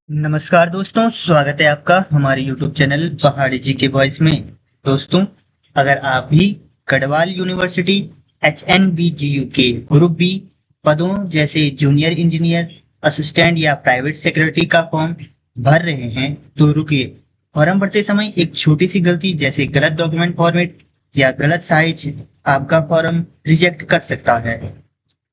नमस्कार दोस्तों, स्वागत है आपका हमारे YouTube चैनल पहाड़ी जी के वॉइस में। दोस्तों, अगर आप भी गढ़वाल यूनिवर्सिटी HNBGU के ग्रुप बी पदों जैसे जूनियर इंजीनियर, असिस्टेंट या प्राइवेट सेक्रेटरी का फॉर्म भर रहे हैं तो रुकिए। फॉर्म भरते समय एक छोटी सी गलती जैसे गलत डॉक्यूमेंट फॉर्मेट या गलत साइज आपका फॉर्म रिजेक्ट कर सकता है।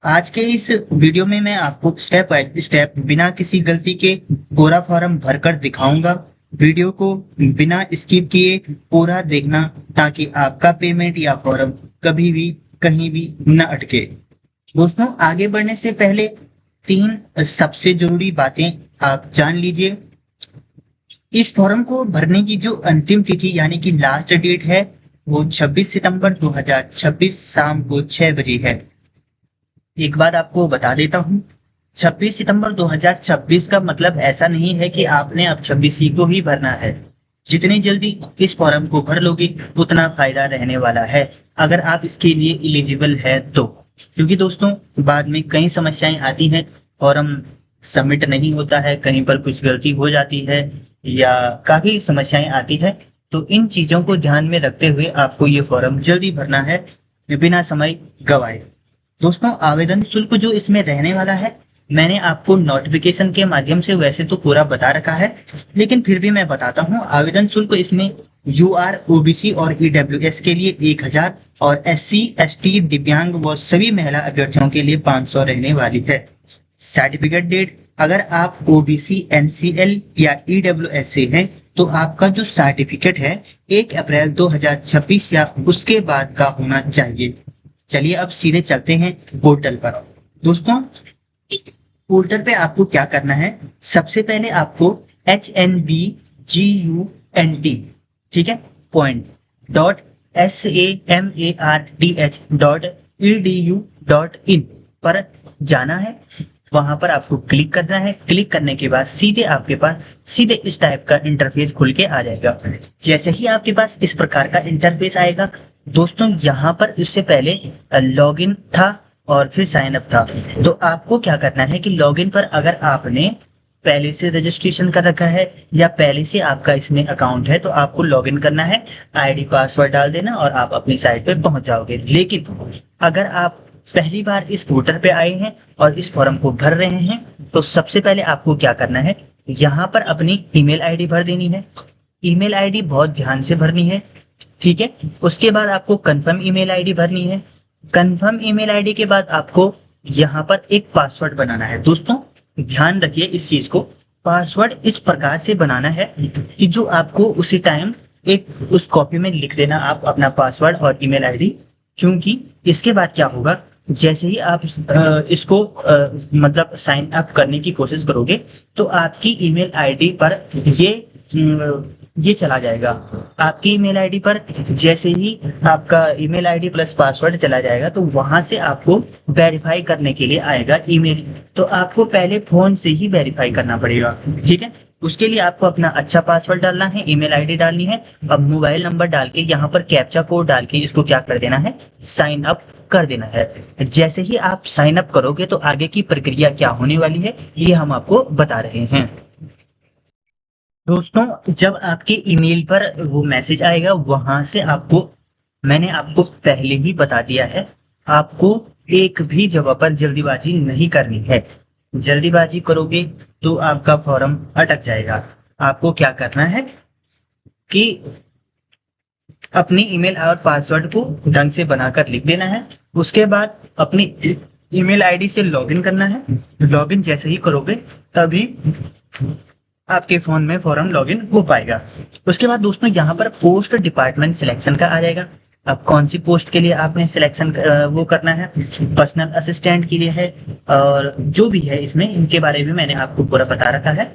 आज के इस वीडियो में मैं आपको स्टेप बाय स्टेप बिना किसी गलती के पूरा फॉर्म भरकर दिखाऊंगा। वीडियो को बिना स्किप किए पूरा देखना ताकि आपका पेमेंट या फॉर्म कभी भी कहीं भी न अटके। दोस्तों, आगे बढ़ने से पहले तीन सबसे जरूरी बातें आप जान लीजिए। इस फॉर्म को भरने की जो अंतिम तिथि यानी कि लास्ट डेट है वो 26 सितंबर 2026 शाम को 6 बजे है। एक बात आपको बता देता हूँ, 26 सितंबर 2026 का मतलब ऐसा नहीं है कि आपने अब 26 ही को ही भरना है। जितनी जल्दी इस फॉर्म को भर लोगे उतना फायदा रहने वाला है, अगर आप इसके लिए एलिजिबल है तो। क्योंकि दोस्तों, बाद में कई समस्याएं आती हैं, फॉर्म सबमिट नहीं होता है, कहीं पर कुछ गलती हो जाती है या काफी समस्याएं आती है। तो इन चीजों को ध्यान में रखते हुए आपको ये फॉर्म जल्दी भरना है बिना समय गवाए। दोस्तों, आवेदन शुल्क जो इसमें रहने वाला है, मैंने आपको नोटिफिकेशन के माध्यम से वैसे तो पूरा बता रखा है, लेकिन फिर भी मैं बताता हूँ। आवेदन शुल्क इसमें UR, OBC और EWS के लिए 1000 और SC, ST, दिव्यांग व सभी महिला अभ्यर्थियों के लिए 500 रहने वाली है। सर्टिफिकेट डेट, अगर आप OBC, NCL या EWS से हैं तो आपका जो सर्टिफिकेट है 1 अप्रैल 2026 या उसके बाद का होना चाहिए। चलिए अब सीधे चलते हैं पोर्टल पर। दोस्तों, पोर्टल पे आपको क्या करना है, सबसे पहले आपको HNBGUNT, ठीक है, point.SAMARTH.EDU.in पर जाना है। वहां पर आपको क्लिक करना है। क्लिक करने के बाद सीधे आपके पास सीधे इस टाइप का इंटरफेस खुल के आ जाएगा। जैसे ही आपके पास इस प्रकार का इंटरफेस आएगा, दोस्तों यहाँ पर इससे पहले लॉगिन था और फिर साइन अप था। तो आपको क्या करना है कि लॉगिन पर अगर आपने पहले से रजिस्ट्रेशन कर रखा है या पहले से आपका इसमें अकाउंट है तो आपको लॉगिन करना है, ID पासवर्ड डाल देना और आप अपनी साइट पे पहुंच जाओगे। लेकिन अगर आप पहली बार इस पोर्टल पे आए हैं और इस फॉर्म को भर रहे हैं तो सबसे पहले आपको क्या करना है, यहाँ पर अपनी ईमेल ID भर देनी है। ईमेल ID बहुत ध्यान से भरनी है, ठीक है। उसके बाद आपको कंफर्म ईमेल आईडी भरनी है। कंफर्म ईमेल आईडी के बाद आपको यहाँ पर एक पासवर्ड बनाना है। दोस्तों, ध्यान रखिए इस चीज को, पासवर्ड इस प्रकार से बनाना है कि जो आपको उसी टाइम एक उस कॉपी में लिख देना आप अपना पासवर्ड और ईमेल आईडी। क्योंकि इसके बाद क्या होगा, जैसे ही आप इसको मतलब साइन अप करने की कोशिश करोगे तो आपकी ईमेल आईडी पर ये चला जाएगा। आपकी ईमेल आईडी पर जैसे ही आपका ईमेल आईडी प्लस पासवर्ड चला जाएगा तो वहां से आपको वेरीफाई करने के लिए आएगा ईमेल। तो आपको पहले फोन से ही वेरीफाई करना पड़ेगा, ठीक है। उसके लिए आपको अपना अच्छा पासवर्ड डालना है, ईमेल आईडी डालनी है। अब मोबाइल नंबर डाल के यहाँ पर कैप्चा कोड डाल के इसको क्या कर देना है, साइन अप कर देना है। जैसे ही आप साइन अप करोगे तो आगे की प्रक्रिया क्या होने वाली है ये हम आपको बता रहे हैं। दोस्तों, जब आपके ईमेल पर वो मैसेज आएगा वहां से आपको, मैंने आपको पहले ही बता दिया है, आपको एक भी जगह पर जल्दीबाजी नहीं करनी है। जल्दीबाजी करोगे तो आपका फॉर्म अटक जाएगा। आपको क्या करना है कि अपनी ईमेल और पासवर्ड को ढंग से बनाकर लिख देना है। उसके बाद अपनी ईमेल आईडी से लॉगिन करना है। लॉगिन जैसे ही करोगे तभी आपके फोन में फॉर्म लॉगिन हो पाएगा। उसके बाद दोस्तों यहाँ पर पोस्ट डिपार्टमेंट सिलेक्शन का आ जाएगा। अब कौन सी पोस्ट के लिए आपने सिलेक्शन वो करना है, पर्सनल असिस्टेंट के लिए है और जो भी है इसमें इनके बारे में मैंने आपको पूरा बता रखा है।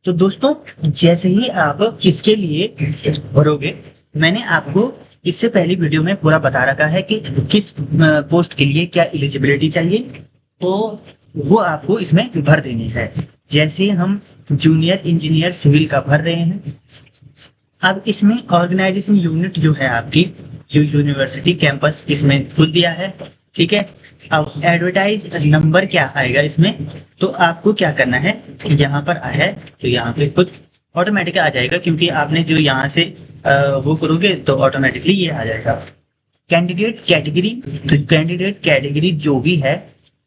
तो दोस्तों, जैसे ही आप इसके लिए भरोगे, मैंने आपको इससे पहले वीडियो में पूरा बता रखा है कि किस पोस्ट के लिए क्या एलिजिबिलिटी चाहिए, तो वो आपको इसमें भर देनी है। जैसे हम जूनियर इंजीनियर सिविल का भर रहे हैं। अब इसमें ऑर्गेनाइजेशन यूनिट जो है आपकी, जो यूनिवर्सिटी कैंपस इसमें खुद दिया है, ठीक है। अब एडवर्टाइज नंबर क्या आएगा इसमें, तो आपको क्या करना है, यहाँ पर आया है तो यहाँ पे खुद ऑटोमेटिक आ जाएगा, क्योंकि आपने जो यहाँ से वो करोगे तो ऑटोमेटिकली ये आ जाएगा। कैंडिडेट कैटेगरी, तो कैंडिडेट कैटेगरी जो भी है,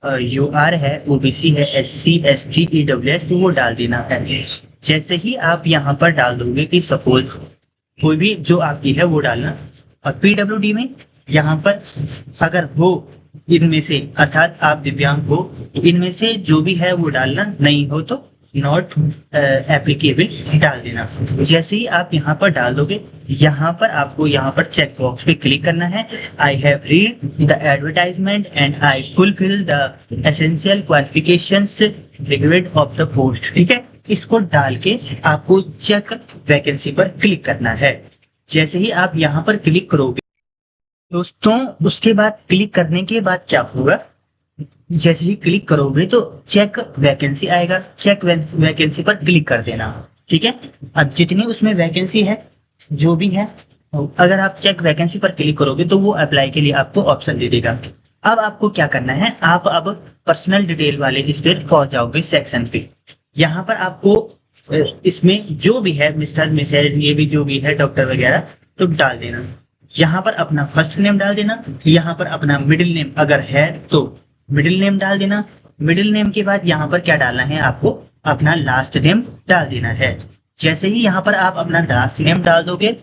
यूआर है, ओबीसी है, एससी, एसटी, ईडब्ल्यूएस, तो वो डाल देना है। जैसे ही आप यहाँ पर डाल दोगे कि सपोज कोई भी जो आपकी है वो डालना, और पीडब्ल्यूडी में यहाँ पर अगर हो इनमें से, अर्थात आप दिव्यांग हो, इनमें से जो भी है वो डालना, नहीं हो तो नॉट एप्लीकेबल डाल देना। जैसे ही आप यहाँ पर डाल दोगे, यहाँ पर आपको यहाँ पर चेक बॉक्स पे क्लिक करना है, I have read the advertisement and I fulfil the essential qualifications required of the post. ठीक है, इसको डाल के आपको चेक वैकेंसी पर क्लिक करना है। जैसे ही आप यहाँ पर क्लिक करोगे दोस्तों, उसके बाद क्लिक करने के बाद क्या होगा, जैसे ही क्लिक करोगे तो चेक वैकेंसी आएगा, चेक वैकेंसी पर क्लिक कर देना। ठीक है, अब जितनी उसमें वैकेंसी है जो भी है, अगर आप चेक वैकेंसी पर क्लिक करोगे तो वो अप्लाई के लिए आपको ऑप्शन दे देगा। अब आपको क्या करना है, आप अब पर्सनल डिटेल वाले इस पर पहुंच जाओगे सेक्शन पे। यहाँ पर आपको इसमें जो भी है, मिस्टर मिसेज, ये भी जो भी है, डॉक्टर वगैरह, तो डाल देना। यहाँ पर अपना फर्स्ट नेम डाल देना, यहाँ पर अपना मिडिल नेम अगर है तो मिडिल नेम डाल देना। मिडिल नेम के बाद यहाँ पर क्या डालना है, आपको अपना लास्ट नेम डाल देना है। जैसे ही यहाँ पर आप अपना लास्ट नेम डाल दोगे,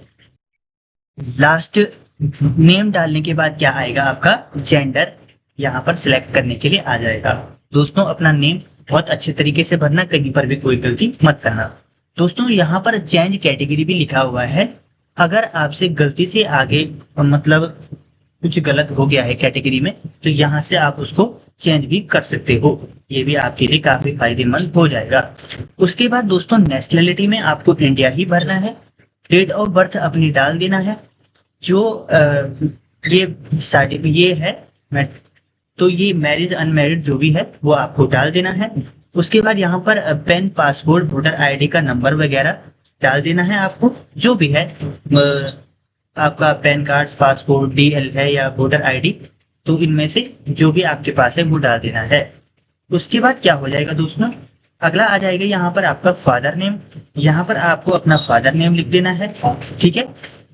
लास्ट नेम डालने के बाद क्या आएगा, आपका जेंडर यहाँ पर सिलेक्ट करने के लिए आ जाएगा। दोस्तों, अपना नेम बहुत अच्छे तरीके से भरना, कहीं पर भी कोई गलती मत करना। दोस्तों, यहाँ पर चेंज कैटेगरी भी लिखा हुआ है। अगर आपसे गलती से आगे मतलब कुछ गलत हो गया है कैटेगरी में, तो यहाँ से आप उसको चेंज भी कर सकते हो। ये भी आपके लिए काफी फायदेमंद हो जाएगा। उसके बाद दोस्तों, नेशनलिटी में आपको इंडिया ही भरना है। डेट ऑफ बर्थ अपनी डाल देना है। जो ये है, तो ये मैरिज अनमैरिड जो भी है वो आपको डाल देना है। उसके बाद यहाँ पर पेन, पासपोर्ट, वोटर आईडी का नंबर वगैरह डाल देना है आपको, जो भी है, आपका पैन कार्ड, पासपोर्ट, डीएल है या वोटर आईडी, तो इनमें से जो भी आपके पास है वो डाल देना है। उसके बाद क्या हो जाएगा दोस्तों, अगला आ जाएगा यहाँ पर आपका फादर नेम। यहाँ पर आपको अपना फादर नेम लिख देना है। ठीक है,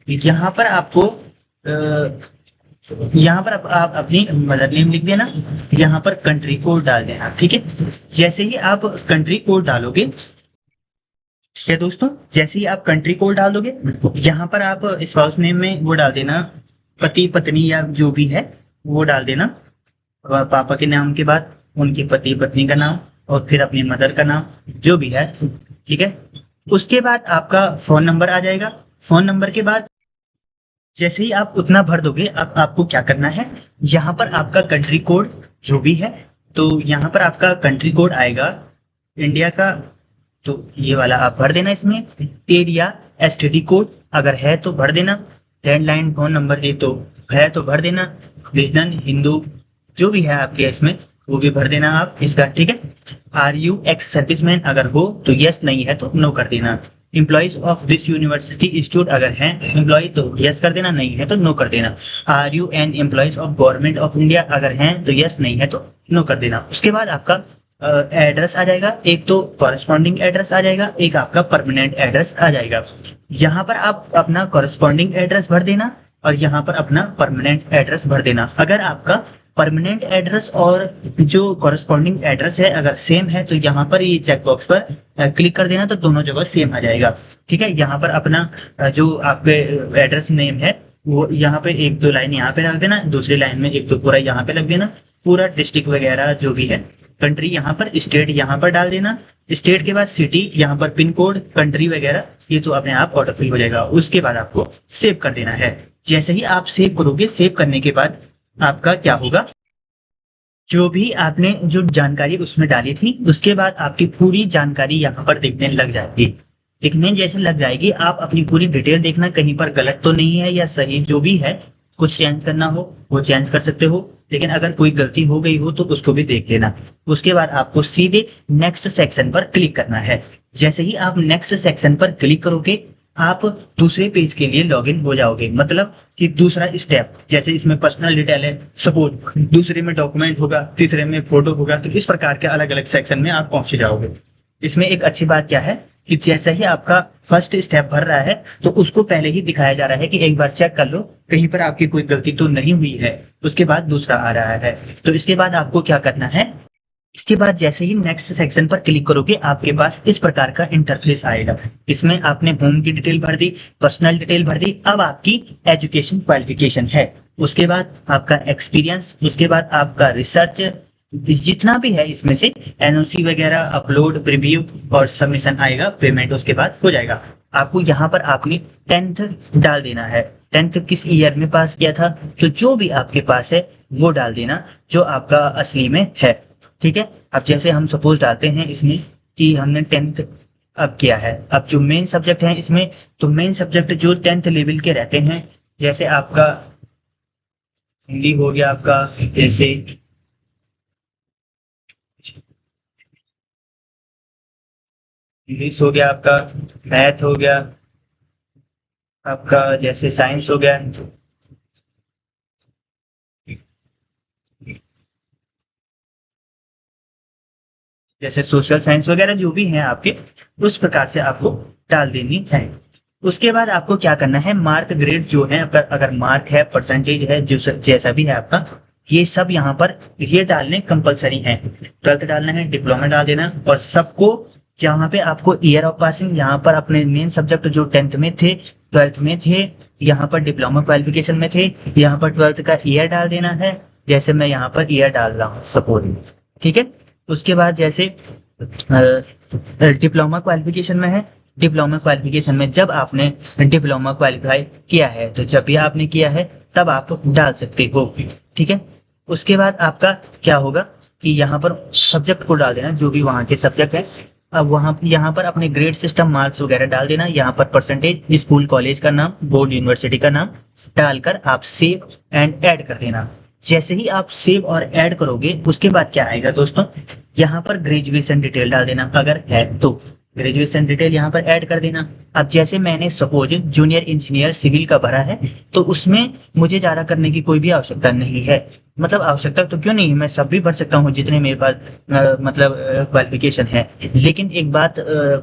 यहाँ पर आपको यहाँ पर आप अपनी मदर नेम लिख देना। यहाँ पर कंट्री कोड डाल देना। ठीक है, जैसे ही आप कंट्री कोड डालोगे, ठीक है दोस्तों, जैसे ही आप कंट्री कोड डाल दोगे, यहाँ पर आप स्पाउस नेम में वो डाल देना, पति पत्नी या जो भी है वो डाल देना। पापा के नाम के बाद उनके पति पत्नी का नाम, और फिर अपनी मदर का नाम, जो भी है। ठीक है, उसके बाद आपका फोन नंबर आ जाएगा। फोन नंबर के बाद जैसे ही आप उतना भर दोगे, अब आपको क्या करना है, यहाँ पर आपका कंट्री कोड जो भी है, तो यहाँ पर आपका कंट्री कोड आएगा इंडिया का, तो ये वाला आप भर देना। इसमें एरिया, एसटीडी कोड अगर है तो भर देना। लैंडलाइन फोन नंबर है तो भर देना। रीजनल हिंदू जो भी है आपके इसमें वो भी भर देना आप इसका। ठीक है, आर यू एक्स सर्विसमैन अगर हो तो यस, नहीं है तो नो कर देना। Employees of this university institute अगर हैं एम्प्लॉय तो यस कर देना, नहीं है तो नो कर देना। Are you an employees of government of India अगर हैं तो यस, नहीं है तो नो कर देना। उसके बाद आपका एड्रेस आ जाएगा, एक तो कॉरेस्पॉन्डिंग एड्रेस आ जाएगा, एक आपका परमानेंट एड्रेस आ जाएगा। यहाँ पर आप अपना कॉरेस्पॉन्डिंग एड्रेस भर देना और यहाँ पर अपना परमानेंट एड्रेस भर देना। अगर आपका परमानेंट एड्रेस और जो कॉरेस्पॉन्डिंग एड्रेस है अगर सेम है तो यहाँ पर ये चेक बॉक्स पर क्लिक कर देना, तो दोनों जगह सेम आ जाएगा। ठीक है, यहाँ पर अपना जो आपके एड्रेस नेम है वो यहाँ पे एक दो लाइन यहाँ पे रख देना, दूसरी लाइन में एक दो पूरा यहाँ पे लग देना, पूरा डिस्ट्रिक्ट वगैरह जो भी है, कंट्री यहाँ पर, स्टेट यहाँ पर डाल देना। स्टेट के बाद सिटी, यहाँ पर पिन कोड, कंट्री वगैरह, ये तो अपने आप ऑटो फिल हो जाएगा। उसके बाद आपको सेव कर देना है। जैसे ही आप सेव करोगे, सेव करने के बाद आपका क्या होगा, जो भी आपने जो जानकारी उसमें डाली थी उसके बाद आपकी पूरी जानकारी यहाँ पर दिखने लग जाएगी। दिखने जैसे लग जाएगी, आप अपनी पूरी डिटेल देखना कहीं पर गलत तो नहीं है या सही, जो भी है कुछ चेंज करना हो वो चेंज कर सकते हो, लेकिन अगर कोई गलती हो गई हो तो उसको भी देख लेना। उसके बाद आपको सीधे नेक्स्ट सेक्शन पर क्लिक करना है। जैसे ही आप नेक्स्ट सेक्शन पर क्लिक करोगे, आप दूसरे पेज के लिए लॉगिन हो जाओगे। मतलब कि दूसरा स्टेप, जैसे इसमें पर्सनल डिटेल है, सपोज दूसरे में डॉक्यूमेंट होगा, तीसरे में फोटो होगा, तो इस प्रकार के अलग अलग सेक्शन में आप पहुंच जाओगे। इसमें एक अच्छी बात क्या है कि जैसा ही आपका फर्स्ट स्टेप भर रहा है तो उसको पहले ही दिखाया जा रहा है कि एक बार चेक कर लो कहीं पर आपकी कोई गलती तो नहीं हुई है। उसके बाद दूसरा आ रहा है। तो इसके बाद आपको क्या करना है, इसके बाद जैसे ही नेक्स्ट सेक्शन पर क्लिक करोगे आपके पास इस प्रकार का इंटरफेस आएगा। इसमें आपने होम की डिटेल भर दी, पर्सनल डिटेल भर दी, अब आपकी एजुकेशन क्वालिफिकेशन है, उसके बाद आपका एक्सपीरियंस, उसके बाद आपका रिसर्च, जितना भी है इसमें से एनओसी वगैरह, अपलोड, प्रीव्यू और सबमिशन आएगा, पेमेंट उसके बाद हो जाएगा। आपको यहाँ पर आपने 10th डाल देना है, 10th किस ईयर में पास किया था, तो जो भी आपके पास है वो डाल देना जो आपका असली में है। ठीक है, अब जैसे हम सपोज डालते हैं इसमें कि हमने 10th अब किया है। अब जो मेन सब्जेक्ट है इसमें, तो मेन सब्जेक्ट जो 10th लेवल के रहते हैं, जैसे आपका हिंदी हो गया, आपका जैसे इंग्लिश हो गया, आपका मैथ हो गया, आपका जैसे साइंस हो गया, जैसे सोशल साइंस वगैरह जो भी हैं आपके, उस प्रकार से आपको डाल देनी है। उसके बाद आपको क्या करना है, मार्क ग्रेड जो है, अगर मार्क है, परसेंटेज है, जो जैसा भी है आपका, ये सब यहाँ पर ये डालने कंपलसरी है। 12th डालना है, डिप्लोमा डाल देना, और सबको जहाँ पे आपको ईयर ऑफ पासिंग, यहाँ पर अपने मेन सब्जेक्ट जो 10th में थे, 12th में थे, यहाँ पर डिप्लोमा क्वालिफिकेशन में थे, यहाँ पर 12th का ईयर डाल देना है। जैसे मैं यहाँ पर ईयर डाल रहा हूँ सपोज, ठीक है। उसके बाद जैसे डिप्लोमा क्वालिफिकेशन में है, डिप्लोमा क्वालिफिकेशन में जब आपने डिप्लोमा क्वालिफाई किया है, तो जब भी आपने किया है तब आप डाल सकते हो, ठीक है। उसके बाद आपका क्या होगा कि यहाँ पर सब्जेक्ट को डाल देना, जो भी वहाँ के सब्जेक्ट है। अब वहाँ यहाँ पर अपने ग्रेड सिस्टम, मार्क्स वगैरह डाल देना, यहाँ पर परसेंटेज, स्कूल कॉलेज का नाम, बोर्ड यूनिवर्सिटी का नाम डालकर आप सेव एंड ऐड कर देना। जैसे ही आप सेव और ऐड करोगे उसके बाद क्या आएगा दोस्तों, यहाँ पर ग्रेजुएशन डिटेल डाल देना, अगर है तो ग्रेजुएशन डिटेल यहाँ पर ऐड कर देना। अब जैसे मैंने सपोज जूनियर इंजीनियर सिविल का भरा है, तो उसमें मुझे ज्यादा करने की कोई भी आवश्यकता नहीं है। मतलब आवश्यकता तो क्यों नहीं, मैं सब भी भर सकता हूँ जितने मेरे पास मतलब क्वालिफिकेशन है। लेकिन एक बात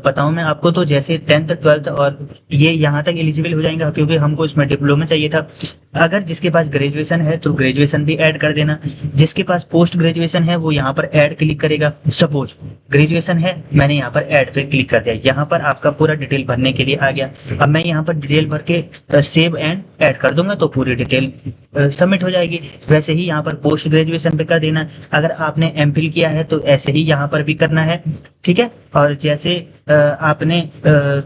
बताऊं मैं आपको, तो जैसे 10th 12th और ये यहाँ तक एलिजिबल हो जाएंगे, क्योंकि हमको इसमें डिप्लोमा चाहिए था। अगर जिसके पास ग्रेजुएशन है तो ग्रेजुएशन भी ऐड कर देना, जिसके पास पोस्ट ग्रेजुएशन है वो यहाँ पर ऐड क्लिक करेगा। सपोज ग्रेजुएशन है, मैंने यहाँ पर ऐड पे क्लिक कर दिया, यहाँ पर आपका पूरा डिटेल भरने के लिए आ गया। अब मैं यहाँ पर डिटेल भर के सेव एंड ऐड कर दूंगा तो पूरी डिटेल सबमिट हो जाएगी। वैसे ही यहाँ पर पोस्ट ग्रेजुएशन पे कर देना, अगर आपने एमफिल किया है तो ऐसे ही यहाँ पर भी करना है, ठीक है। और जैसे आपने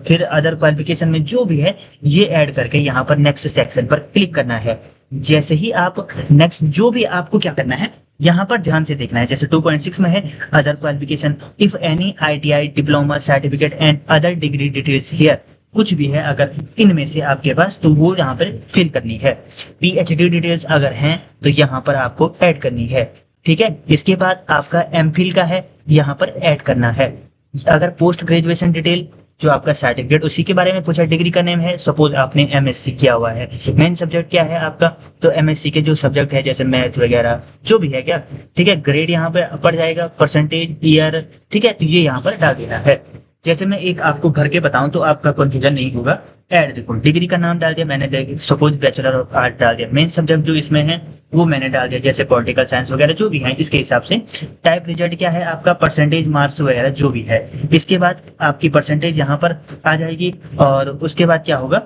फिर अदर क्वालिफिकेशन में जो भी है ये ऐड करके यहाँ पर नेक्स्ट सेक्शन पर क्लिक करना है। जैसे ही आप नेक्स्ट, जो भी आपको क्या करना है यहाँ पर ध्यान से देखना है, जैसे 2.6 में है other qualification, if any ITI diploma certificate and other degree details here, कुछ भी है अगर इनमें से आपके पास, तो वो यहाँ पर फिल करनी है। PhD डिटेल्स अगर हैं तो यहाँ पर आपको ऐड करनी है, ठीक है। इसके बाद आपका MPhil का है, यहाँ पर ऐड करना है। अगर पोस्ट ग्रेजुएशन डिटेल, जो आपका सर्टिफिकेट उसी के बारे में पूछा, डिग्री का नेम है, सपोज आपने MSc किया हुआ है, मेन सब्जेक्ट क्या है आपका, तो MSc के जो सब्जेक्ट है जैसे मैथ वगैरह जो भी है क्या, ठीक है। ग्रेड यहाँ पे पड़ जाएगा, परसेंटेज, ईयर, ठीक है, तो ये यहाँ पर डाल देना है। जैसे मैं एक आपको भर के बताऊं तो आपका कंफ्यूजन नहीं होगा। ऐड देखो, डिग्री का नाम डाल दिया मैंने, सपोज बैचलर ऑफ आर्ट डाल दिया, मेन सब्जेक्ट जो इसमें है वो मैंने डाल दिया, जैसे पॉलिटिकल साइंस वगैरह जो भी है इसके हिसाब से। टाइप रिजल्ट क्या है आपका, परसेंटेज, मार्क्स वगैरह जो भी है। इसके बाद आपकी परसेंटेज यहाँ पर आ जाएगी, और उसके बाद क्या होगा,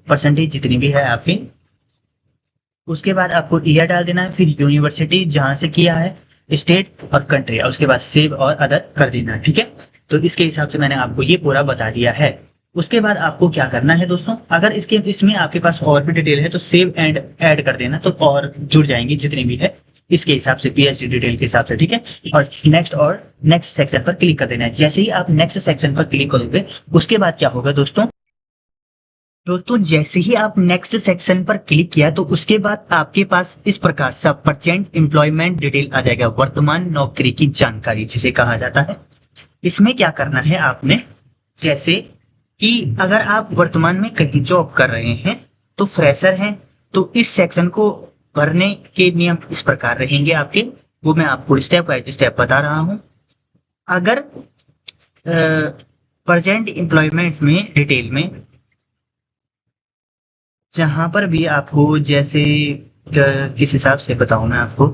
परसेंटेज जितनी भी है आपकी, उसके बाद आपको ईयर डाल देना है, फिर यूनिवर्सिटी जहां से किया है, स्टेट और कंट्री, और उसके बाद सेव और अदर कर देना, ठीक है। तो इसके हिसाब से मैंने आपको ये पूरा बता दिया है। उसके बाद आपको क्या करना है दोस्तों, अगर इसमें आपके पास और भी डिटेल है तो सेव एंड ऐड कर देना, तो और जुड़ जाएंगी जितनी भी है इसके हिसाब से, PhD डिटेल के हिसाब से, ठीक है। और नेक्स्ट सेक्शन पर क्लिक कर देना है। जैसे ही आप नेक्स्ट सेक्शन पर क्लिक करोगे उसके बाद क्या होगा दोस्तों, जैसे ही आप नेक्स्ट सेक्शन पर क्लिक किया तो उसके बाद आपके पास इस प्रकार से प्रेजेंट एम्प्लॉयमेंट डिटेल आ जाएगा, वर्तमान नौकरी की जानकारी जिसे कहा जाता है। इसमें क्या करना है आपने, जैसे कि अगर आप वर्तमान में कहीं जॉब कर रहे हैं तो फ्रेशर हैं, तो इस सेक्शन को भरने के नियम इस प्रकार रहेंगे आपके, वो मैं आपको स्टेप बाय स्टेप बता रहा हूं। अगर प्रेजेंट एम्प्लॉयमेंट में डिटेल में जहां पर भी आपको जैसे किस हिसाब से बताऊं मैं आपको,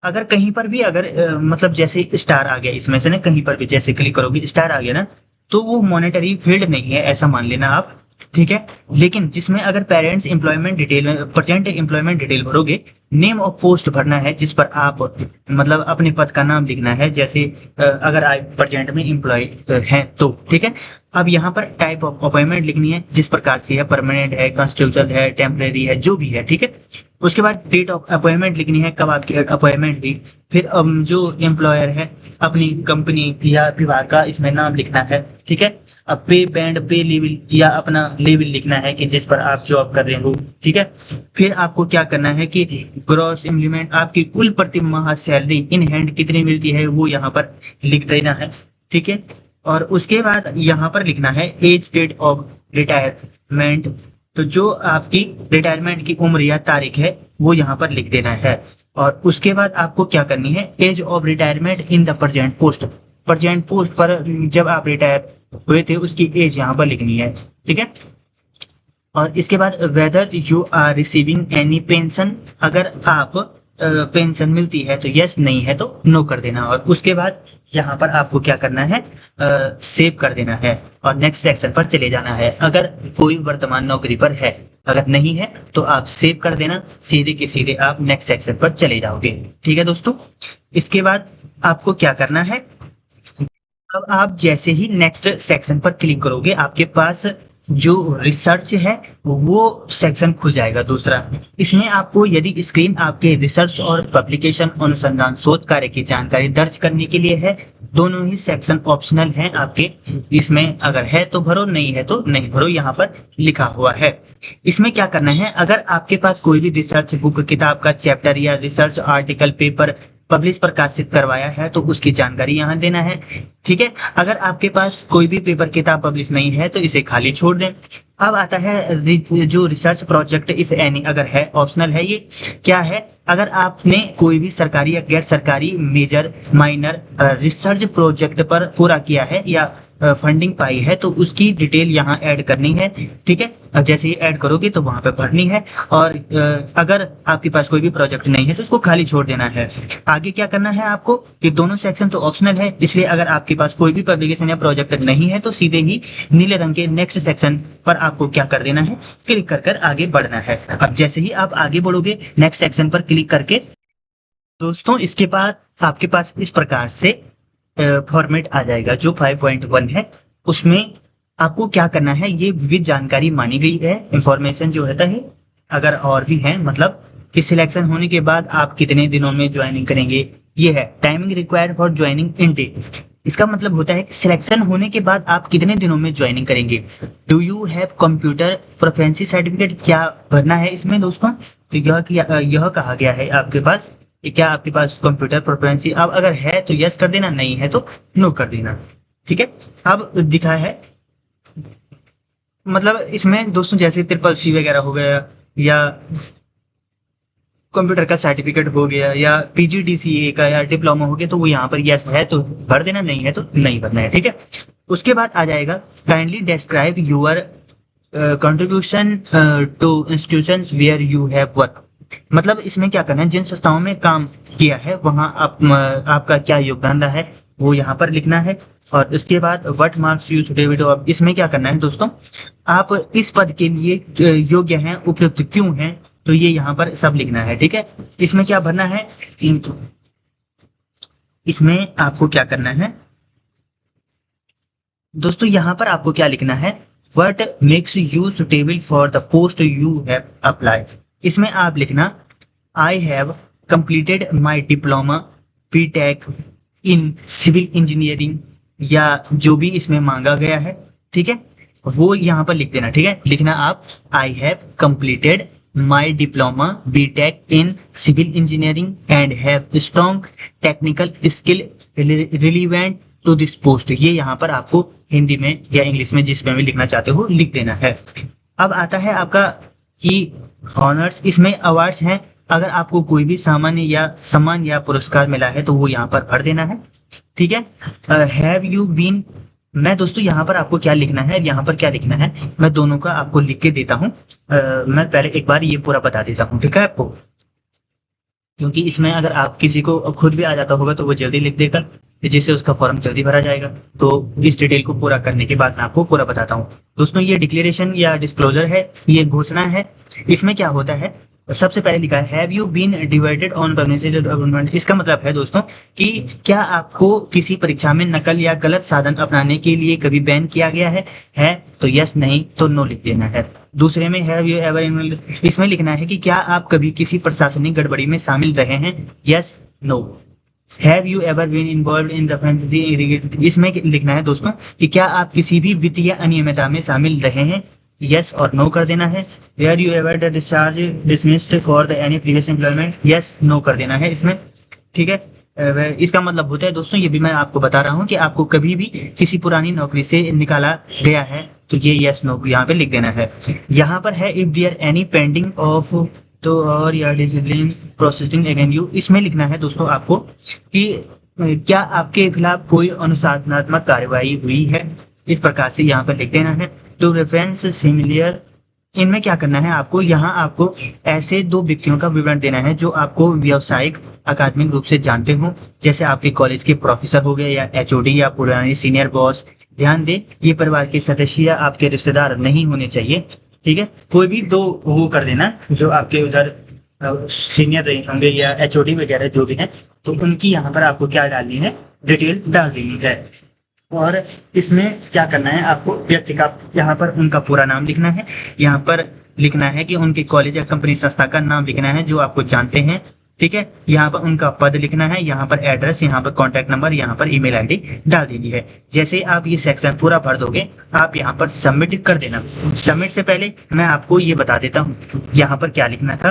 अगर कहीं पर भी अगर मतलब जैसे स्टार आ गया इसमें से ना, कहीं पर भी जैसे क्लिक करोगे स्टार आ गया ना, तो वो मॉनेटरी फील्ड नहीं है ऐसा मान लेना आप, ठीक है। लेकिन जिसमें अगर parents employment detail present employment detail भरोगे, नेम ऑफ पोस्ट भरना है जिस पर आप मतलब अपने पद का नाम लिखना है, जैसे अगर आप प्रेजेंट में एम्प्लॉय हैं तो ठीक है। अब यहाँ पर टाइप ऑफ अपॉइंटमेंट लिखनी है जिस प्रकार से है, परमानेंट है, कॉन्स्टिट्यूशनल है, टेम्परेरी है, जो भी है, ठीक है। उसके बाद डेट ऑफ अपॉइंटमेंट लिखनी है, कब आपकी अपॉइंटमेंट हुई। फिर जो एम्प्लॉयर है अपनी कंपनी या विभाग का इसमें नाम लिखना है, ठीक है। अब पे बैंड, पे लेवल या अपना लेवल लिखना है कि जिस पर आप जॉब कर रहे हो, ठीक है। फिर आपको क्या करना है कि ग्रॉस इम्प्लीमेंट आपकी कुल प्रति माह सैलरी इन हैंड कितनी मिलती है वो यहाँ पर लिख देना है, ठीक है। और उसके बाद यहाँ पर लिखना है एज डेट ऑफ रिटायरमेंट, तो जो आपकी रिटायरमेंट की उम्र या तारीख है वो यहाँ पर लिख देना है। और उसके बाद आपको क्या करनी है, age of retirement in the present post, present post पर जब आप रिटायर हुए थे उसकी एज यहाँ पर लिखनी है, ठीक है। और इसके बाद whether you are receiving any pension, अगर आप पेंशन मिलती है तो यस, नहीं है तो नो कर देना। और उसके बाद यहाँ पर आपको क्या करना है, सेव कर देना है और नेक्स्ट सेक्शन पर चले जाना है। अगर कोई वर्तमान नौकरी पर है, अगर नहीं है तो आप सेव कर देना, सीधे के सीधे आप नेक्स्ट सेक्शन पर चले जाओगे, ठीक है दोस्तों। इसके बाद आपको क्या करना है, अब आप जैसे ही नेक्स्ट सेक्शन पर क्लिक करोगे आपके पास जो रिसर्च है वो सेक्शन खुल जाएगा दूसरा। इसमें आपको यदि स्क्रीन आपके रिसर्च और पब्लिकेशन अनुसंधान शोध कार्य की जानकारी दर्ज करने के लिए है, दोनों ही सेक्शन ऑप्शनल हैं आपके, इसमें अगर है तो भरो, नहीं है तो नहीं भरो, यहाँ पर लिखा हुआ है। इसमें क्या करना है, अगर आपके पास कोई भी रिसर्च बुक, किताब का चैप्टर या रिसर्च आर्टिकल, पेपर पब्लिश प्रकाशित करवाया है तो उसकी जानकारी यहाँ देना है, ठीक है। अगर आपके पास कोई भी पेपर, किताब पब्लिश नहीं है तो इसे खाली छोड़ दें। अब आता है जो रिसर्च प्रोजेक्ट इफ एनी, अगर है ऑप्शनल है, ये क्या है, अगर आपने कोई भी सरकारी या गैर सरकारी मेजर माइनर रिसर्च प्रोजेक्ट पर पूरा किया है या फंडिंग पाई है तो उसकी डिटेल यहाँ ऐड करनी है, ठीक है। जैसे ही ऐड करोगे तो वहां पे भरनी है। और अगर आपके पास कोई भी प्रोजेक्ट नहीं है तो उसको खाली छोड़ देना है। आगे क्या करना है आपको, कि दोनों सेक्शन तो ऑप्शनल है, इसलिए अगर आपके पास कोई भी पब्लिकेशन या प्रोजेक्ट नहीं है तो सीधे ही नीले रंग के नेक्स्ट सेक्शन पर आपको क्या कर देना है, क्लिक कर आगे बढ़ना है। अब जैसे ही आप आगे बढ़ोगे नेक्स्ट सेक्शन पर क्लिक करके, दोस्तों इसके बाद आपके पास इस प्रकार से फॉर्मेट आ जाएगा जो 5.1 है। उसमें आपको क्या करना है, ये विविध जानकारी मानी गई है, इंफॉर्मेशन जो रहता है। अगर और भी है, मतलब कि सिलेक्शन होने के बाद आप कितने दिनों में ज्वाइनिंग करेंगे, ये है timing required for joining in day. इसका मतलब होता है कि सिलेक्शन होने के बाद आप कितने दिनों में ज्वाइनिंग करेंगे। Do you have computer proficiency certificate, क्या भरना है इसमें दोस्तों, तो यह कहा गया है आपके पास कि क्या आपके पास कंप्यूटर प्रोफिशिएंसी, अब अगर है तो यस कर देना, नहीं है तो नो कर देना, ठीक है। अब दिखा है, मतलब इसमें दोस्तों जैसे ट्रिपल सी वगैरह हो गया या कंप्यूटर का सर्टिफिकेट हो गया या पीजीडीसीए का या डिप्लोमा हो गया तो वो यहाँ पर यस है तो भर देना, नहीं है तो नहीं भरना है, ठीक है। उसके बाद आ जाएगा kindly describe your contribution to institutions where you have work, मतलब इसमें क्या करना है, जिन संस्थाओं में काम किया है वहां आपका क्या योगदान रहा है वो यहाँ पर लिखना है। और उसके बाद व्हाट मार्क्स यू डेविड, अब इसमें क्या करना है दोस्तों, आप इस पद के लिए योग्य हैं, उपयुक्त क्यों हैं, तो ये यहाँ पर सब लिखना है, ठीक है। इसमें क्या भरना है, इसमें आपको क्या करना है दोस्तों, यहाँ पर आपको क्या लिखना है, what makes you suitable for the post you have applied. इसमें आप लिखना I have completed my diploma BTech in civil engineering, या जो भी इसमें मांगा गया है, ठीक है, वो यहाँ पर लिख देना, ठीक है। लिखना आप I have completed my diploma BTech in civil engineering and have strong technical skill relevant to this post, ये यहाँ पर आपको हिंदी में या इंग्लिश में जिसमें भी लिखना चाहते हो लिख देना है। अब आता है आपका कि ऑनर्स, इसमें अवार्ड्स हैं अगर आपको कोई भी सामान्य या सम्मान या पुरस्कार मिला है तो वो यहाँ पर भर देना है। ठीक है। हैव यू बीन, मैं दोस्तों यहाँ पर आपको क्या लिखना है, यहाँ पर क्या लिखना है, मैं दोनों का आपको लिख के देता हूँ। मैं पहले एक बार ये पूरा बता देता हूँ, ठीक है आपको, क्योंकि इसमें अगर आप किसी को खुद भी आ जाता होगा तो वो जल्दी लिख देगा, जिससे उसका फॉर्म जल्दी भरा जाएगा। तो इस डिटेल को पूरा करने के बाद मैं आपको पूरा बताता हूँ। दोस्तों ये डिक्लेरेशन या डिस्क्लोजर है, ये घोषणा है। इसमें क्या होता है, सबसे पहले लिखा है have you been divided on permission. इसका मतलब है दोस्तों कि क्या आपको किसी परीक्षा में नकल या गलत साधन अपनाने के लिए कभी बैन किया गया है तो यस, नहीं तो नो लिख देना है। दूसरे में हैव यू एवर, इसमें लिखना है कि क्या आप कभी किसी प्रशासनिक गड़बड़ी में शामिल रहे हैं, yes no. Have you ever been involve in the, इसमें लिखना है दोस्तों कि क्या आप किसी भी वित्तीय अनियमितता में शामिल रहे हैं, यस और नो कर देना है। Were you ever discharge dismissed for the any previous employment, yes no कर देना है इसमें। ठीक है। इसका मतलब होता है दोस्तों, ये भी मैं आपको बता रहा हूँ कि आपको कभी भी किसी पुरानी नौकरी से निकाला गया है तो ये यस नो यहाँ पे लिख देना है। यहाँ पर है if there any pending of तो और या डिसिप्लिन प्रोसेसिंग अगेंस्ट यू, इसमें लिखना है दोस्तों आपको कि क्या आपके खिलाफ कोई अनुशासनात्मक कार्रवाई हुई है, इस प्रकार से यहाँ पर लिख देना है। टू रेफरेंस सिमिलर, इनमें क्या करना है आपको, यहाँ आपको ऐसे दो व्यक्तियों का विवरण देना है जो आपको व्यावसायिक अकादमिक रूप से जानते हो, जैसे आपके कॉलेज के प्रोफेसर हो गए या एचओडी या पुराने सीनियर बॉस। ध्यान दें ये परिवार के सदस्य या आपके रिश्तेदार नहीं होने चाहिए। ठीक है, कोई भी दो वो कर देना जो आपके उधर सीनियर रहे होंगे या एचओडी वगैरह जो भी है, तो उनकी यहाँ पर आपको क्या डालनी है, डिटेल डाल देनी है। और इसमें क्या करना है आपको, व्यक्ति का यहाँ पर उनका पूरा नाम लिखना है, यहाँ पर लिखना है कि उनके कॉलेज या कंपनी संस्था का नाम लिखना है जो आपको जानते हैं। ठीक है, यहाँ पर उनका पद लिखना है, यहाँ पर एड्रेस, यहाँ पर कॉन्टैक्ट नंबर, यहाँ पर ईमेल आईडी डाल देनी है। जैसे आप ये सेक्शन पूरा भर दोगे आप यहाँ पर सबमिट कर देना। सबमिट से पहले मैं आपको ये बता देता हूँ यहाँ पर क्या लिखना था।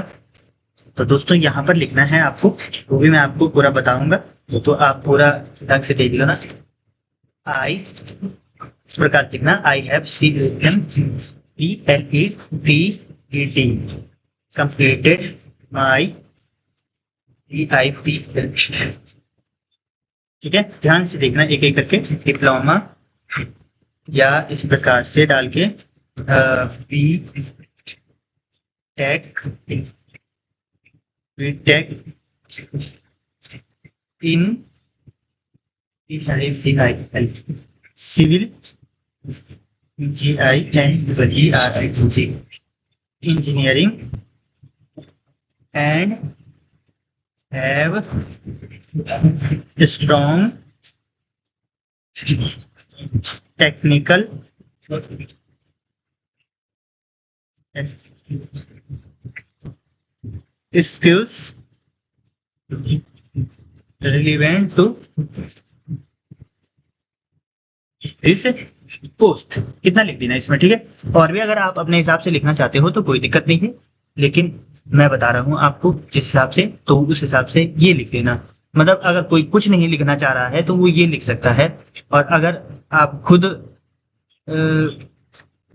तो दोस्तों यहाँ पर लिखना है आपको, वो भी मैं आपको पूरा बताऊंगा, तो आप पूरा ढंग से देख लो ना। आई इस प्रकार लिखना, I have CMPLETED completed my EIP। ठीक है, ध्यान से देखना एक एक करके, डिप्लोमा या इस प्रकार से डाल के BTech in civil GING engineering and have strong technical skills relevant to this post. कितना लिख देना इसमें, ठीक है। और भी अगर आप अपने हिसाब से लिखना चाहते हो तो कोई दिक्कत नहीं है, लेकिन मैं बता रहा हूं आपको जिस हिसाब से, तो उस हिसाब से ये लिख देना। मतलब अगर कोई कुछ नहीं लिखना चाह रहा है तो वो ये लिख सकता है, और अगर आप खुद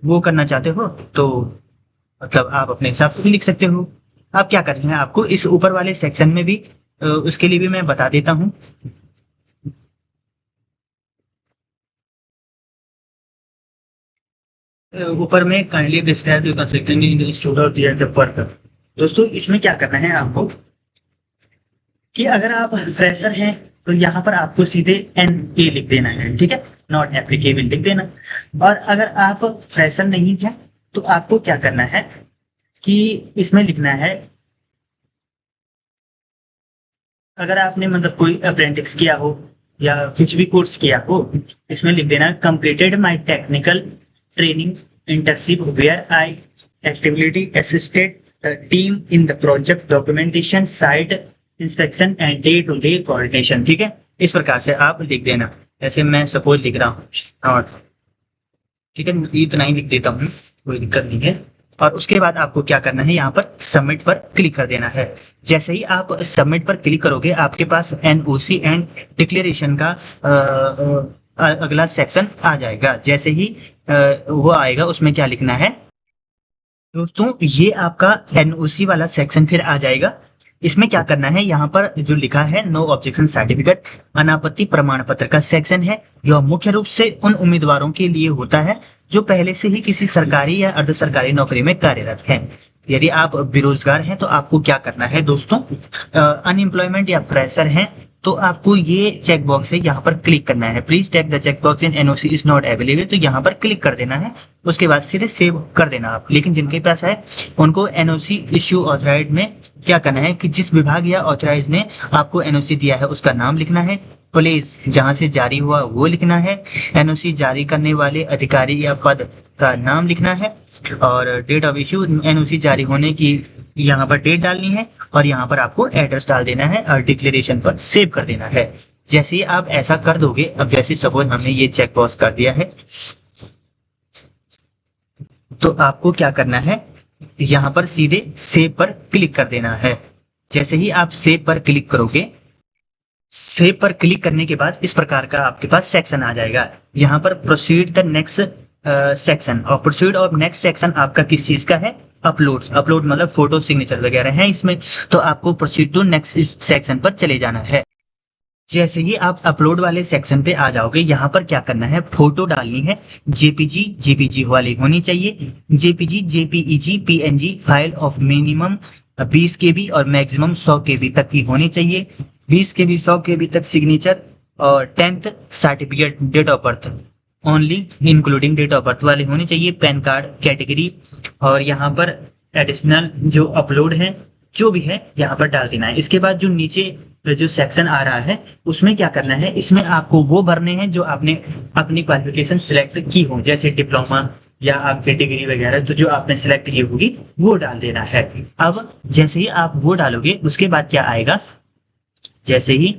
वो करना चाहते हो तो मतलब आप अपने हिसाब से भी लिख सकते हो। आप क्या करना है आपको इस ऊपर वाले सेक्शन में भी उसके लिए भी मैं बता देता हूं। ऊपर में kindly describe the construction in the student या द वर्कर। दोस्तों इसमें क्या करना है आपको कि अगर आप फ्रेशर हैं तो यहाँ पर आपको सीधे NA लिख देना है, ठीक है, नॉट एप्लीकेबल लिख देना। और अगर आप फ्रेशर नहीं है तो आपको क्या करना है कि इसमें लिखना है, अगर आपने मतलब कोई अप्रेंटिस किया हो या कुछ भी कोर्स किया हो, इसमें लिख देना completed my technical training internship where I activity assisted the team in the project documentation site inspection and day to day coordination. ठीक है, इस प्रकार से आप लिख देना। ऐसे मैं सपोज लिख रहा हूँ, और ठीक है इतना ही लिख देता हूँ, कोई दिक्कत नहीं है। और उसके बाद आपको क्या करना है, यहाँ पर सबमिट पर क्लिक कर देना है। जैसे ही आप सबमिट पर क्लिक करोगे आपके पास NOC एंड डिक्लेरेशन का अगला सेक्शन आ जाएगा। जैसे ही वो आएगा उसमें क्या लिखना है दोस्तों, ये आपका NOC वाला सेक्शन फिर आ जाएगा। इसमें क्या करना है, यहाँ पर जो लिखा है नो ऑब्जेक्शन सर्टिफिकेट अनापत्ति प्रमाण पत्र का सेक्शन है, यह मुख्य रूप से उन उम्मीदवारों के लिए होता है जो पहले से ही किसी सरकारी या अर्ध सरकारी नौकरी में कार्यरत हैं। यदि आप बेरोजगार हैं तो आपको क्या करना है दोस्तों, अनएम्प्लॉयमेंट या फ्रेशर हैं तो आपको ये चेक बॉक्स है यहाँ पर क्लिक करना है। Please take the check box in NOC is not available, तो यहाँ पर क्लिक कर देना है। उसके बाद सीधे सेव कर देना आप। लेकिन जिनके पास है उनको एनओसी इश्यू ऑथराइज्ड में क्या करना है कि जिस विभाग या ऑथराइज ने आपको एनओसी दिया है उसका नाम लिखना है, प्लेस जहां से जारी हुआ वो लिखना है, एनओसी जारी करने वाले अधिकारी या पद का नाम लिखना है, और डेट ऑफ इश्यू एनओसी जारी होने की यहाँ पर डेट डालनी है, और यहाँ पर आपको एड्रेस डाल देना है और डिक्लेरेशन पर सेव कर देना है। जैसे ही आप ऐसा कर दोगे, अब जैसे सपोज हमने ये चेक बॉक्स कर दिया है, तो आपको क्या करना है, यहाँ पर सीधे सेव पर क्लिक कर देना है। जैसे ही आप सेव पर क्लिक करोगे, सेव पर क्लिक करने के बाद इस प्रकार का आपके पास सेक्शन आ जाएगा। यहाँ पर प्रोसीड द नेक्स्ट सेक्शन, और प्रोसीड ऑफ नेक्स्ट सेक्शन आपका किस चीज का है, अपलोड्स। अपलोड मतलब फोटो सिग्नेचर वगैरह है इसमें, तो आपको प्रोसीड टू नेक्स्ट सेक्शन पर चले जाना है। जैसे ही आप अपलोड वाले सेक्शन पे आ जाओगे, यहाँ पर क्या करना है, फोटो डालनी है। जेपीजी वाली होनी चाहिए। JPG, JPEG, PNG file of minimum 20 KB और मैक्सिमम 100 KB तक की होनी चाहिए। 20 KB 100 KB तक सिग्नेचर, और 10th certificate date of birth only including date of birth वाले होने चाहिए। पैन कार्ड कैटेगरी, और यहाँ पर एडिशनल जो अपलोड है जो भी है यहाँ पर डाल देना है। इसके बाद जो नीचे जो सेक्शन आ रहा है उसमें क्या करना है, इसमें आपको वो भरने हैं जो आपने अपनी क्वालिफिकेशन सिलेक्ट की हो, जैसे डिप्लोमा या आपकी डिग्री वगैरह, तो जो आपने सिलेक्ट की होगी वो डाल देना है। अब जैसे ही आप वो डालोगे उसके बाद क्या आएगा, जैसे ही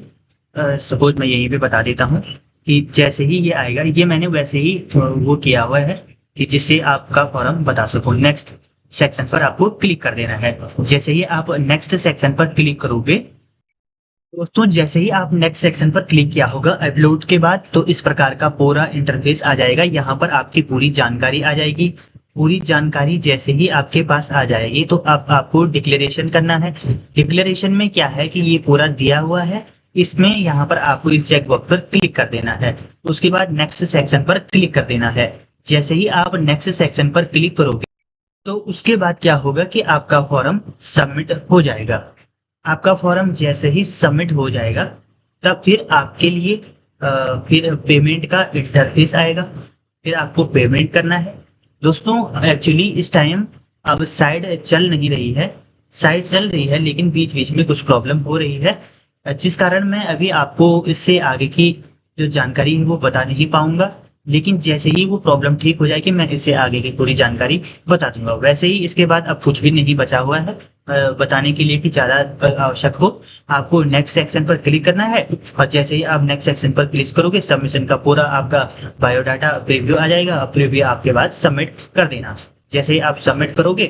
सपोज मैं यहीं पे बता देता हूँ कि जैसे ही ये आएगा, ये मैंने वैसे ही वो किया हुआ है कि जिससे आपका फॉर्म बता सको। नेक्स्ट सेक्शन पर आपको क्लिक कर देना है। जैसे ही आप नेक्स्ट सेक्शन पर क्लिक करोगे दोस्तों, जैसे ही आप नेक्स्ट सेक्शन पर क्लिक किया होगा अपलोड के बाद, तो इस प्रकार का पूरा इंटरफेस आ जाएगा। यहाँ पर आपकी पूरी जानकारी आ जाएगी। पूरी जानकारी जैसे ही आपके पास आ जाएगी तो आपको डिक्लेरेशन करना है। डिक्लेरेशन में क्या है कि ये पूरा दिया हुआ है, इसमें यहाँ पर आपको इस चेक बॉक्स पर क्लिक कर देना है। उसके बाद नेक्स्ट सेक्शन पर क्लिक कर देना है। जैसे ही आप नेक्स्ट सेक्शन पर क्लिक करोगे तो उसके बाद क्या होगा कि आपका फॉर्म सबमिट हो जाएगा। आपका फॉर्म जैसे ही सबमिट हो जाएगा तब फिर आपके लिए फिर पेमेंट का इंटरफेस आएगा। फिर आपको पेमेंट करना है। दोस्तों एक्चुअली इस टाइम अब साइट चल नहीं रही है, साइट चल रही है लेकिन बीच बीच में कुछ प्रॉब्लम हो रही है, जिस कारण मैं अभी आपको इससे आगे की जो जानकारी है वो बता नहीं पाऊंगा। लेकिन जैसे ही वो प्रॉब्लम ठीक हो जाएगी मैं इससे आगे की पूरी जानकारी बता दूंगा। वैसे ही इसके बाद अब कुछ भी नहीं बचा हुआ है बताने के लिए कि ज्यादा आवश्यक हो। आपको नेक्स्ट सेक्शन पर क्लिक करना है, और जैसे ही आप नेक्स्ट सेक्शन पर क्लिक करोगे सबमिशन का पूरा आपका बायोडाटा प्रीव्यू आ जाएगा। प्रीव्यू आपके बाद सबमिट कर देना। जैसे ही आप सबमिट करोगे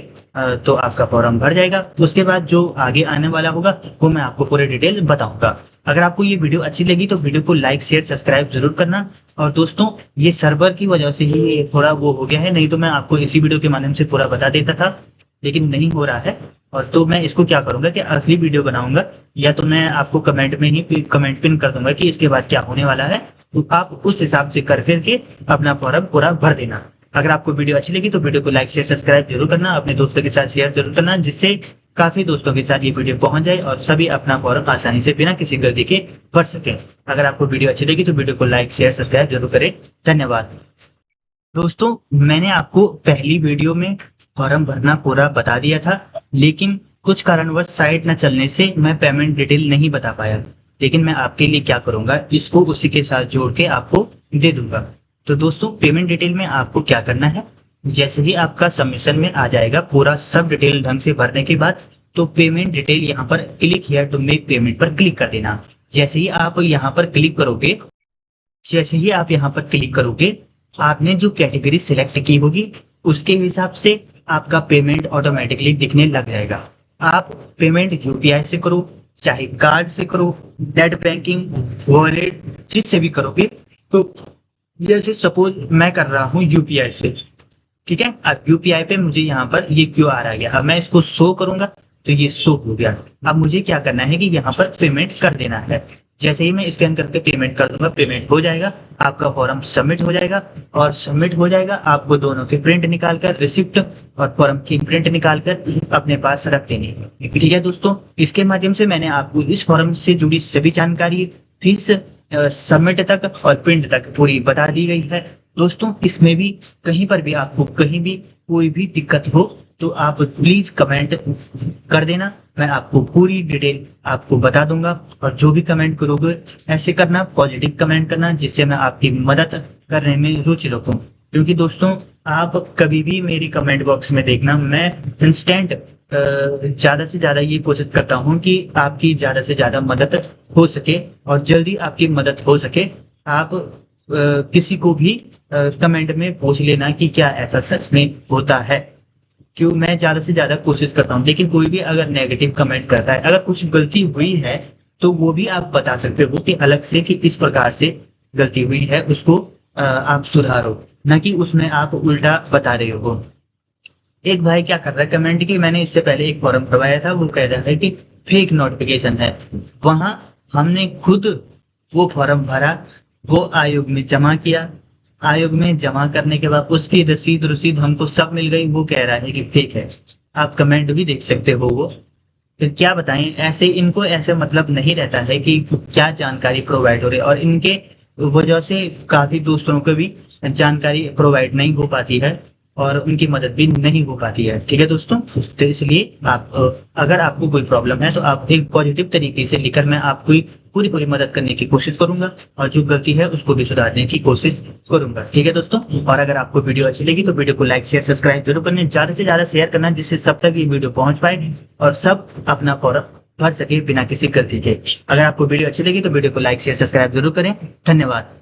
तो आपका फॉर्म भर जाएगा। उसके बाद जो आगे आने वाला होगा वो मैं आपको पूरे डिटेल बताऊंगा। अगर आपको ये वीडियो अच्छी लगी तो वीडियो को लाइक शेयर सब्सक्राइब जरूर करना। और दोस्तों ये सर्वर की वजह से ही ये थोड़ा वो हो गया है, नहीं तो मैं आपको इसी वीडियो के माध्यम से पूरा बता देता था, लेकिन नहीं हो रहा है। और तो मैं इसको क्या करूंगा कि अगली वीडियो बनाऊंगा, या तो मैं आपको कमेंट में ही कमेंट पिन कर दूंगा कि इसके बाद क्या होने वाला है, तो आप उस हिसाब से कर करके अपना फॉर्म पूरा भर देना। अगर आपको वीडियो अच्छी लगी तो वीडियो को लाइक शेयर सब्सक्राइब जरूर करना, अपने दोस्तों के साथ शेयर जरूर करना, जिससे काफी दोस्तों के साथ ये वीडियो पहुंच जाए और सभी अपना फॉर्म आसानी से बिना किसी गलती के भर सकें। अगर आपको वीडियो अच्छी लगी तो वीडियो को लाइक शेयर सब्सक्राइब जरूर करें। धन्यवाद। दोस्तों मैंने आपको पहली वीडियो में फॉर्म भरना पूरा बता दिया था, लेकिन कुछ कारणवश साइट न चलने से मैं पेमेंट डिटेल नहीं बता पाया। लेकिन मैं आपके लिए क्या करूंगा, इसको उसी के साथ जोड़ के आपको दे दूंगा। तो दोस्तों पेमेंट डिटेल में आपको क्या करना है, जैसे ही आपका सबमिशन में आ जाएगा पूरा सब डिटेल ढंग से भरने के बाद, तो पेमेंट डिटेल यहाँ पर click here to make payment पर क्लिक कर देना। जैसे ही आप यहाँ पर क्लिक करोगे, जैसे ही आप यहाँ पर क्लिक करोगे, आपने जो कैटेगरी सिलेक्ट की होगी उसके हिसाब से आपका पेमेंट ऑटोमेटिकली दिखने लग जाएगा। आप पेमेंट यूपीआई से करो, चाहे कार्ड से करो, नेट बैंकिंग, वॉलेट, जिससे भी करोगे। तो जैसे सपोज मैं कर रहा हूँ यूपीआई से, ठीक है। अब यूपीआई पे मुझे यहाँ पर ये क्यूआर आ गया। अब मैं इसको शो करूंगा तो ये शो हो गया। अब मुझे क्या करना है कि यहाँ पर पेमेंट कर देना है। जैसे ही मैं स्कैन करके पेमेंट कर दूंगा, पेमेंट हो जाएगा, आपका फॉर्म सबमिट हो जाएगा। और सबमिट हो जाएगा, आपको दोनों की प्रिंट निकालकर, रिसिप्ट और फॉर्म की प्रिंट निकालकर अपने पास रख देनी है। ठीक है दोस्तों, इसके माध्यम से मैंने आपको इस फॉर्म से जुड़ी सभी जानकारी, फीस, सबमिट तक और प्रिंट तक पूरी बता दी गई है। दोस्तों, इसमें भी कहीं पर भी आपको कहीं भी कोई भी दिक्कत हो तो आप प्लीज कमेंट कर देना, मैं आपको पूरी डिटेल आपको बता दूंगा। और जो भी कमेंट करोगे ऐसे करना, पॉजिटिव कमेंट करना, जिससे मैं आपकी मदद करने में रुचि रखूं। क्योंकि दोस्तों, आप कभी भी मेरी कमेंट बॉक्स में देखना, मैं इंस्टेंट ज्यादा से ज्यादा ये कोशिश करता हूँ कि आपकी ज्यादा से ज्यादा मदद हो सके और जल्दी आपकी मदद हो सके। आप किसी को भी कमेंट में पूछ लेना कि क्या ऐसा सच में होता है, क्यों मैं ज्यादा से ज्यादा कोशिश करता हूँ। लेकिन कोई भी अगर नेगेटिव कमेंट करता है, अगर कुछ गलती हुई है तो वो भी आप बता सकते हो कि अलग से कि इस प्रकार से गलती हुई है, उसको आप सुधारो, न कि उसमें आप उल्टा बता रहे हो। एक भाई क्या कर रहा है कमेंट की, मैंने इससे पहले एक फॉर्म भरवाया था, वो कह रहा है कि फेक नोटिफिकेशन है। वहां हमने खुद वो फॉर्म भरा, वो आयोग में जमा किया, आयोग में जमा करने के बाद उसकी रसीद हमको सब मिल गई। वो कह रहा है कि फेक है। आप कमेंट भी देख सकते हो। वो फिर क्या बताएं, ऐसे इनको ऐसे मतलब नहीं रहता है कि क्या जानकारी प्रोवाइड हो रही है, और इनके वजह से काफी दोस्तों को भी जानकारी प्रोवाइड नहीं हो पाती है और उनकी मदद भी नहीं हो पाती है। ठीक है दोस्तों, तो इसलिए आप अगर आपको कोई प्रॉब्लम है तो आप एक पॉजिटिव तरीके से लिखकर मैं आपकी पूरी पूरी मदद करने की कोशिश करूंगा और जो गलती है उसको भी सुधारने की कोशिश करूंगा। ठीक है दोस्तों, और अगर आपको वीडियो अच्छी लगी तो वीडियो को लाइक शेयर सब्सक्राइब जरूर करना, ज्यादा से ज्यादा शेयर करना, जिससे सब तक ये वीडियो पहुंच पाए और सब अपना फॉर्म भर सके बिना किसी गलती के। अगर आपको वीडियो अच्छी लगी तो वीडियो को लाइक शेयर सब्सक्राइब जरूर करें। धन्यवाद।